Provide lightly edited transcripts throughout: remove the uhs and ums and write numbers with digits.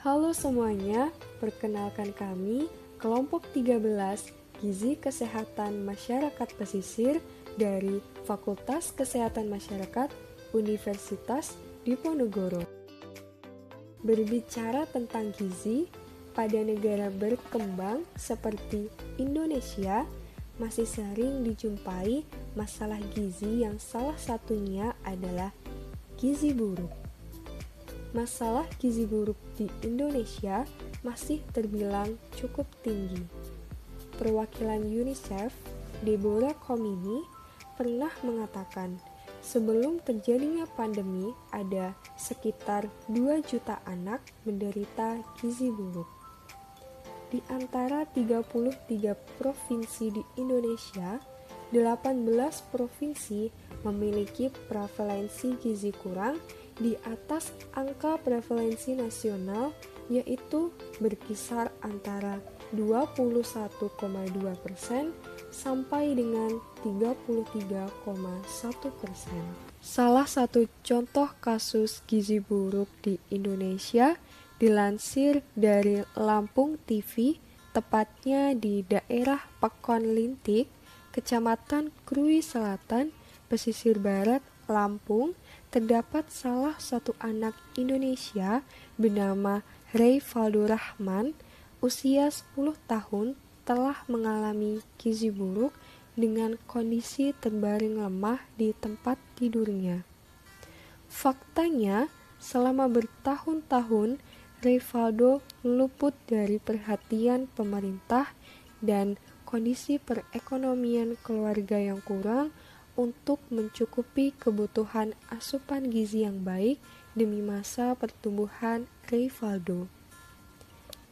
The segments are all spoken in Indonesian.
Halo semuanya, perkenalkan kami kelompok 13 Gizi Kesehatan Masyarakat Pesisir dari Fakultas Kesehatan Masyarakat Universitas Diponegoro. Berbicara tentang gizi, pada negara berkembang seperti Indonesia, masih sering dijumpai masalah gizi yang salah satunya adalah gizi buruk. Masalah gizi buruk di Indonesia masih terbilang cukup tinggi. Perwakilan UNICEF, Deborah Komini, pernah mengatakan, sebelum terjadinya pandemi, ada sekitar 2 juta anak menderita gizi buruk. Di antara 33 provinsi di Indonesia, 18 provinsi memiliki prevalensi gizi kurang di atas angka prevalensi nasional, yaitu berkisar antara 21,2% sampai dengan 33,1%. Salah satu contoh kasus gizi buruk di Indonesia dilansir dari Lampung TV, tepatnya di daerah Pekon Lintik, Kecamatan Krui Selatan, Pesisir Barat, Lampung, terdapat salah satu anak Indonesia bernama Reyvaldo Rahman, usia 10 tahun, telah mengalami gizi buruk dengan kondisi terbaring lemah di tempat tidurnya. Faktanya, selama bertahun-tahun, Reyvaldo luput dari perhatian pemerintah dan kondisi perekonomian keluarga yang kurang untuk mencukupi kebutuhan asupan gizi yang baik demi masa pertumbuhan Reyvaldo.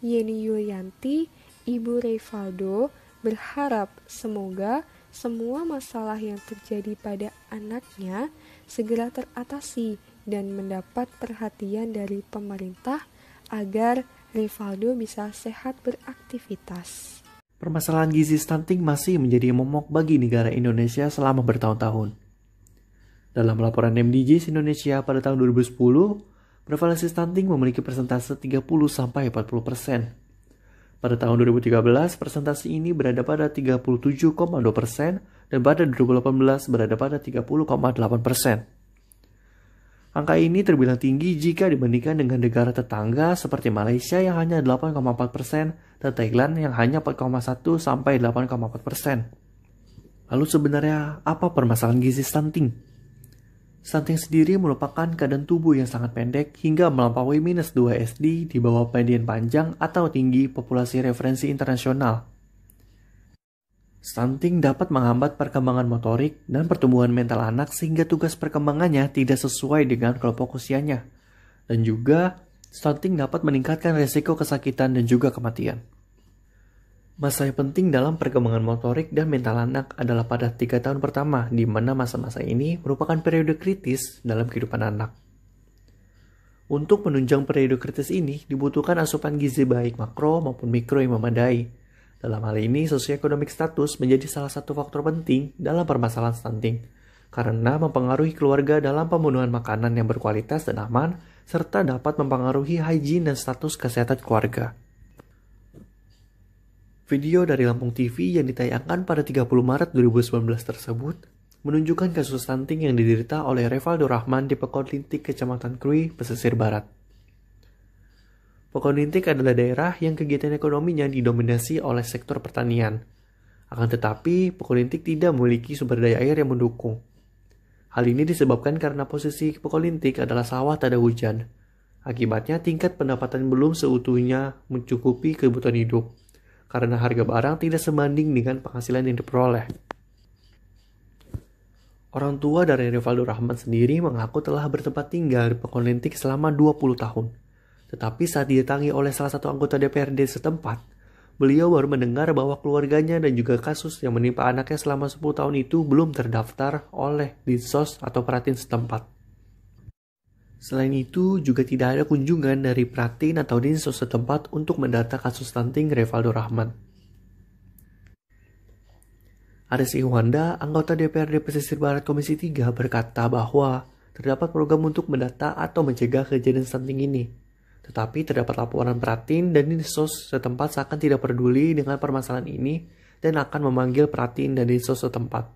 Yeni Yulianti, ibu Reyvaldo, berharap semoga semua masalah yang terjadi pada anaknya segera teratasi dan mendapat perhatian dari pemerintah agar Reyvaldo bisa sehat beraktivitas. Permasalahan gizi stunting masih menjadi momok bagi negara Indonesia selama bertahun-tahun. Dalam laporan MDGs Indonesia pada tahun 2010, prevalensi stunting memiliki persentase 30-40%. Pada tahun 2013, persentase ini berada pada 37,2% dan pada 2018 berada pada 30,8%. Angka ini terbilang tinggi jika dibandingkan dengan negara tetangga seperti Malaysia yang hanya 8,4% dan Thailand yang hanya 4,1 sampai 8,4%. Lalu sebenarnya apa permasalahan gizi stunting? Stunting sendiri merupakan keadaan tubuh yang sangat pendek hingga melampaui -2 SD di bawah median panjang atau tinggi populasi referensi internasional. Stunting dapat menghambat perkembangan motorik dan pertumbuhan mental anak sehingga tugas perkembangannya tidak sesuai dengan kelompok usianya. Dan juga, stunting dapat meningkatkan risiko kesakitan dan juga kematian. Masa yang penting dalam perkembangan motorik dan mental anak adalah pada 3 tahun pertama, di mana masa-masa ini merupakan periode kritis dalam kehidupan anak. Untuk menunjang periode kritis ini, dibutuhkan asupan gizi baik makro maupun mikro yang memadai. Dalam hal ini, sosioekonomik status menjadi salah satu faktor penting dalam permasalahan stunting, karena mempengaruhi keluarga dalam pemenuhan makanan yang berkualitas dan aman, serta dapat mempengaruhi hygiene dan status kesehatan keluarga. Video dari Lampung TV yang ditayangkan pada 30 Maret 2019 tersebut menunjukkan kasus stunting yang diderita oleh Reyvaldo Rahman di Pekon Lintik, Kecamatan Krui, Pesisir Barat. Pekon Lintik adalah daerah yang kegiatan ekonominya didominasi oleh sektor pertanian. Akan tetapi, Pekon Lintik tidak memiliki sumber daya air yang mendukung. Hal ini disebabkan karena posisi Pekon Lintik adalah sawah tak ada hujan. Akibatnya, tingkat pendapatan belum seutuhnya mencukupi kebutuhan hidup, karena harga barang tidak sebanding dengan penghasilan yang diperoleh. Orang tua dari Reyvaldo Rahman sendiri mengaku telah bertempat tinggal di Pekon Lintik selama 20 tahun. Tetapi saat didatangi oleh salah satu anggota DPRD setempat, beliau baru mendengar bahwa keluarganya dan juga kasus yang menimpa anaknya selama 10 tahun itu belum terdaftar oleh Dinsos atau Pratin setempat. Selain itu, juga tidak ada kunjungan dari Pratin atau Dinsos setempat untuk mendata kasus stunting Reyvaldo Rahman. Aris Iwanda, anggota DPRD Pesisir Barat Komisi 3, berkata bahwa terdapat program untuk mendata atau mencegah kejadian stunting ini. Tetapi terdapat laporan Pratin dan Dinsos setempat seakan tidak peduli dengan permasalahan ini dan akan memanggil Pratin dan Dinsos setempat.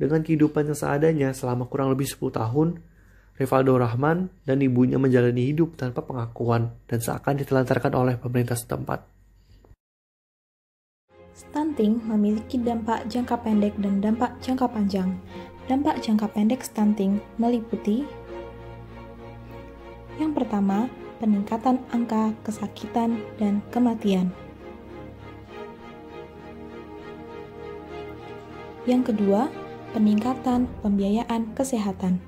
Dengan kehidupan yang seadanya selama kurang lebih 10 tahun, Rivaldo Rahman dan ibunya menjalani hidup tanpa pengakuan dan seakan ditelantarkan oleh pemerintah setempat. Stunting memiliki dampak jangka pendek dan dampak jangka panjang. Dampak jangka pendek stunting meliputi: yang pertama, peningkatan angka kesakitan dan kematian. Yang kedua, peningkatan pembiayaan kesehatan.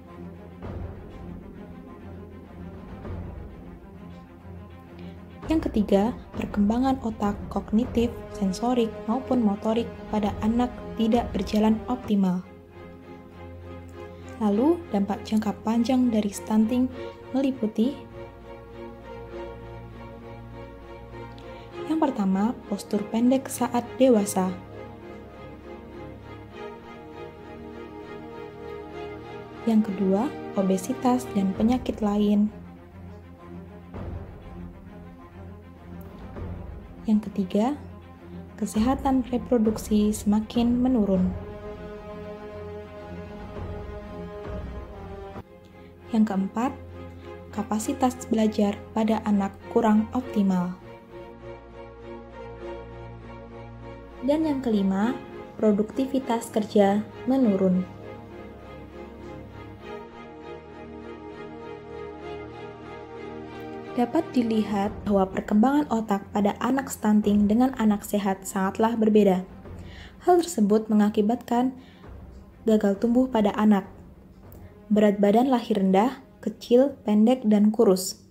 Yang ketiga, perkembangan otak kognitif, sensorik, maupun motorik pada anak tidak berjalan optimal. Lalu, dampak jangka panjang dari stunting meliputi: yang pertama, postur pendek saat dewasa. Yang kedua, obesitas dan penyakit lain. Yang ketiga, kesehatan reproduksi semakin menurun. Yang keempat, kapasitas belajar pada anak kurang optimal. Dan yang kelima, produktivitas kerja menurun. Dapat dilihat bahwa perkembangan otak pada anak stunting dengan anak sehat sangatlah berbeda. Hal tersebut mengakibatkan gagal tumbuh pada anak, berat badan lahir rendah, kecil, pendek, dan kurus,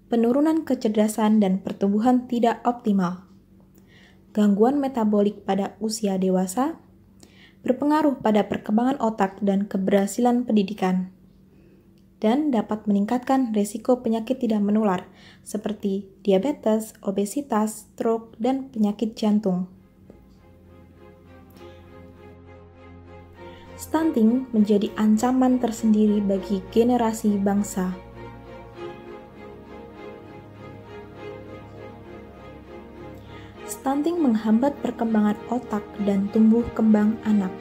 penurunan kecerdasan dan pertumbuhan tidak optimal, gangguan metabolik pada usia dewasa, berpengaruh pada perkembangan otak dan keberhasilan pendidikan, dan dapat meningkatkan risiko penyakit tidak menular seperti diabetes, obesitas, stroke, dan penyakit jantung. Stunting menjadi ancaman tersendiri bagi generasi bangsa. Stunting menghambat perkembangan otak dan tumbuh kembang anak.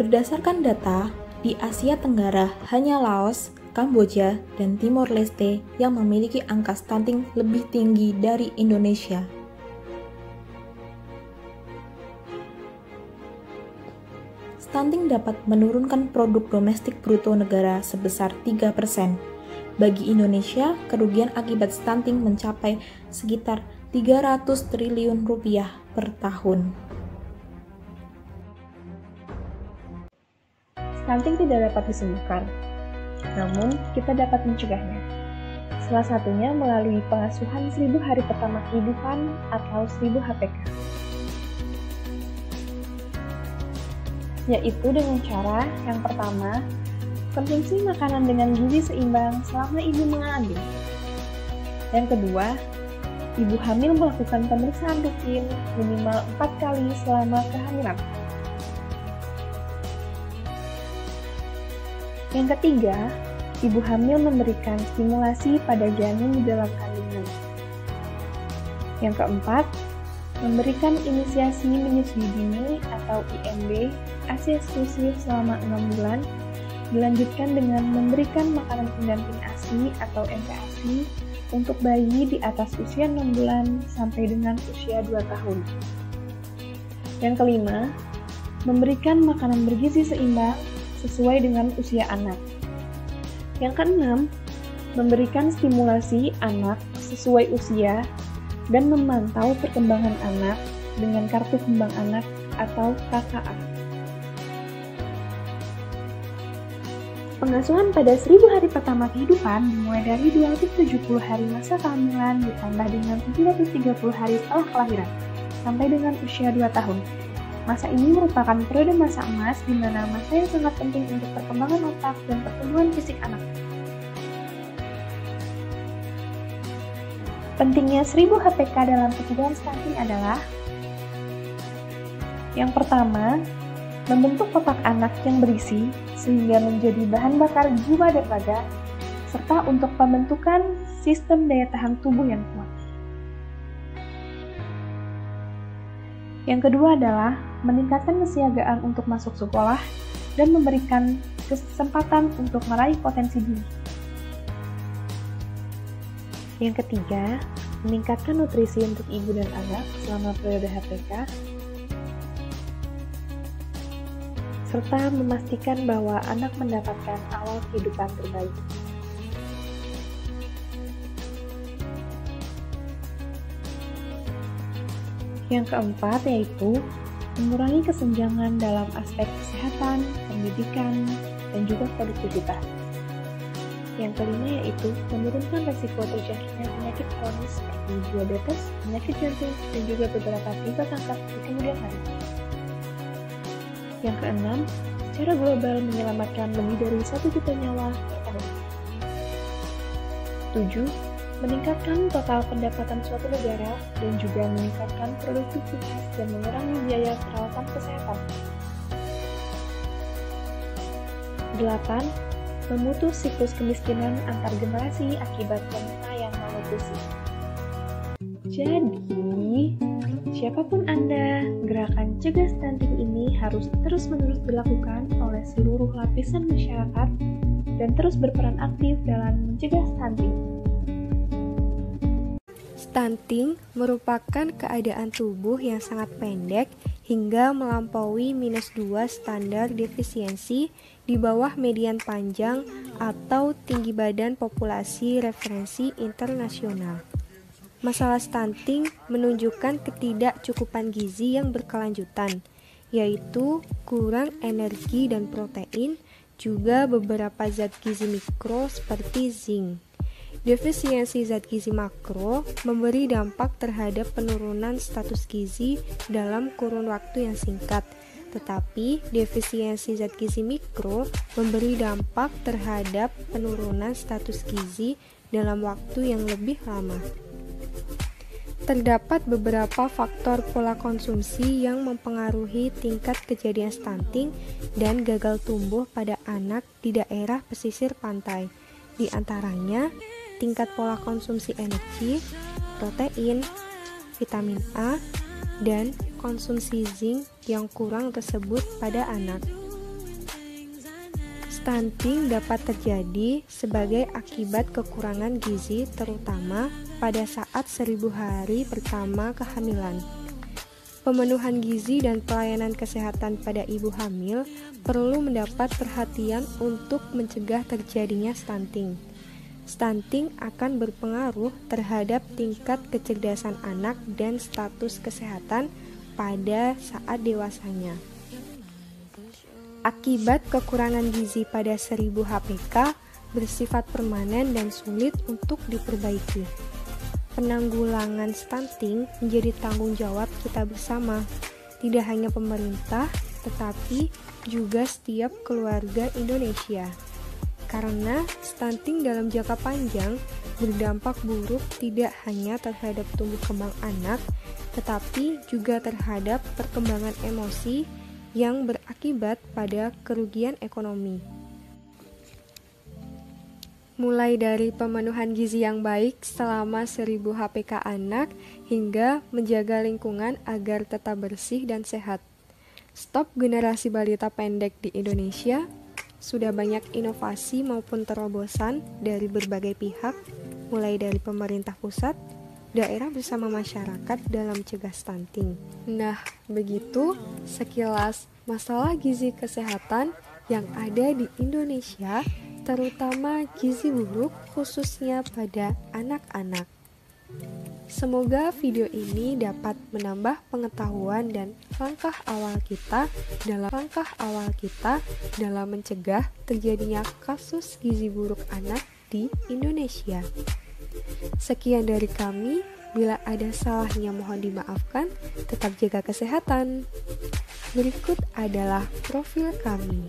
Berdasarkan data, di Asia Tenggara hanya Laos, Kamboja, dan Timor Leste yang memiliki angka stunting lebih tinggi dari Indonesia. Stunting dapat menurunkan produk domestik bruto negara sebesar 3%. Bagi Indonesia, kerugian akibat stunting mencapai sekitar 300 triliun rupiah per tahun. Stunting tidak dapat disembuhkan, namun kita dapat mencegahnya. Salah satunya melalui pengasuhan 1000 hari pertama kehidupan atau 1000 HPK. Yaitu dengan cara yang pertama, konsumsi makanan dengan gizi seimbang selama ibu mengandung. Yang kedua, ibu hamil melakukan pemeriksaan rutin minimal 4 kali selama kehamilan. Yang ketiga, ibu hamil memberikan stimulasi pada janin di dalam kandungan. Yang keempat, memberikan inisiasi menyusui dini atau IMD ASI eksklusif selama 6 bulan, dilanjutkan dengan memberikan makanan pendamping ASI atau MPASI untuk bayi di atas usia 6 bulan sampai dengan usia 2 tahun. Yang kelima, memberikan makanan bergizi seimbang sesuai dengan usia anak. Yang keenam, memberikan stimulasi anak sesuai usia dan memantau perkembangan anak dengan kartu kembang anak atau KKA. Pengasuhan pada 1000 hari pertama kehidupan dimulai dari 270 hari masa kehamilan ditambah dengan 330 hari setelah kelahiran sampai dengan usia 2 tahun. Masa ini merupakan periode masa emas di mana masa yang sangat penting untuk perkembangan otak dan pertumbuhan fisik anak. Pentingnya 1000 HPK dalam pencegahan stunting adalah: yang pertama, membentuk otak anak yang berisi sehingga menjadi bahan bakar jiwa dan raga, serta untuk pembentukan sistem daya tahan tubuh yang kuat. Yang kedua adalah meningkatkan kesiagaan untuk masuk sekolah dan memberikan kesempatan untuk meraih potensi diri. Yang ketiga, meningkatkan nutrisi untuk ibu dan anak selama periode HPK, serta memastikan bahwa anak mendapatkan awal kehidupan terbaik. Yang keempat yaitu mengurangi kesenjangan dalam aspek kesehatan, pendidikan, dan juga produktivitas. Yang kelima yaitu menurunkan resiko terjadinya penyakit kronis seperti diabetes, penyakit jantung, dan juga beberapa tipe kanker di kemudian hari. Yang keenam, secara global menyelamatkan lebih dari 1 juta nyawa per tahun. 7. Meningkatkan total pendapatan suatu negara dan juga meningkatkan produktivitas dan mengurangi biaya perawatan kesehatan. 8. Memutus siklus kemiskinan antar generasi akibat wanita yang malnutrisi. Jadi, siapapun Anda, gerakan cegah stunting ini harus terus-menerus dilakukan oleh seluruh lapisan masyarakat dan terus berperan aktif dalam mencegah stunting. Stunting merupakan keadaan tubuh yang sangat pendek hingga melampaui -2 standar defisiensi di bawah median panjang atau tinggi badan populasi referensi internasional. Masalah stunting menunjukkan ketidakcukupan gizi yang berkelanjutan, yaitu kurang energi dan protein, juga beberapa zat gizi mikro seperti zinc. Defisiensi zat gizi makro memberi dampak terhadap penurunan status gizi dalam kurun waktu yang singkat, tetapi defisiensi zat gizi mikro memberi dampak terhadap penurunan status gizi dalam waktu yang lebih lama. Terdapat beberapa faktor pola konsumsi yang mempengaruhi tingkat kejadian stunting dan gagal tumbuh pada anak di daerah pesisir pantai. Di antaranya, tingkat pola konsumsi energi, protein, vitamin A, dan konsumsi zinc yang kurang tersebut pada anak. Stunting dapat terjadi sebagai akibat kekurangan gizi terutama pada saat 1000 hari pertama kehamilan. Pemenuhan gizi dan pelayanan kesehatan pada ibu hamil perlu mendapat perhatian untuk mencegah terjadinya stunting. Stunting akan berpengaruh terhadap tingkat kecerdasan anak dan status kesehatan pada saat dewasanya. Akibat kekurangan gizi pada 1000 HPK bersifat permanen dan sulit untuk diperbaiki. Penanggulangan stunting menjadi tanggung jawab kita bersama, tidak hanya pemerintah, tetapi juga setiap keluarga Indonesia. Karena stunting dalam jangka panjang berdampak buruk tidak hanya terhadap tumbuh kembang anak, tetapi juga terhadap perkembangan emosi yang berakibat pada kerugian ekonomi. Mulai dari pemenuhan gizi yang baik selama 1000 HPK anak hingga menjaga lingkungan agar tetap bersih dan sehat. Stop generasi balita pendek di Indonesia. Sudah banyak inovasi maupun terobosan dari berbagai pihak, mulai dari pemerintah pusat, daerah bersama masyarakat dalam cegah stunting. Nah, begitu sekilas masalah gizi kesehatan yang ada di Indonesia, terutama gizi buruk khususnya pada anak-anak. Semoga video ini dapat menambah pengetahuan dan langkah awal kita dalam mencegah terjadinya kasus gizi buruk anak di Indonesia. Sekian dari kami, bila ada salahnya mohon dimaafkan, tetap jaga kesehatan. Berikut adalah profil kami.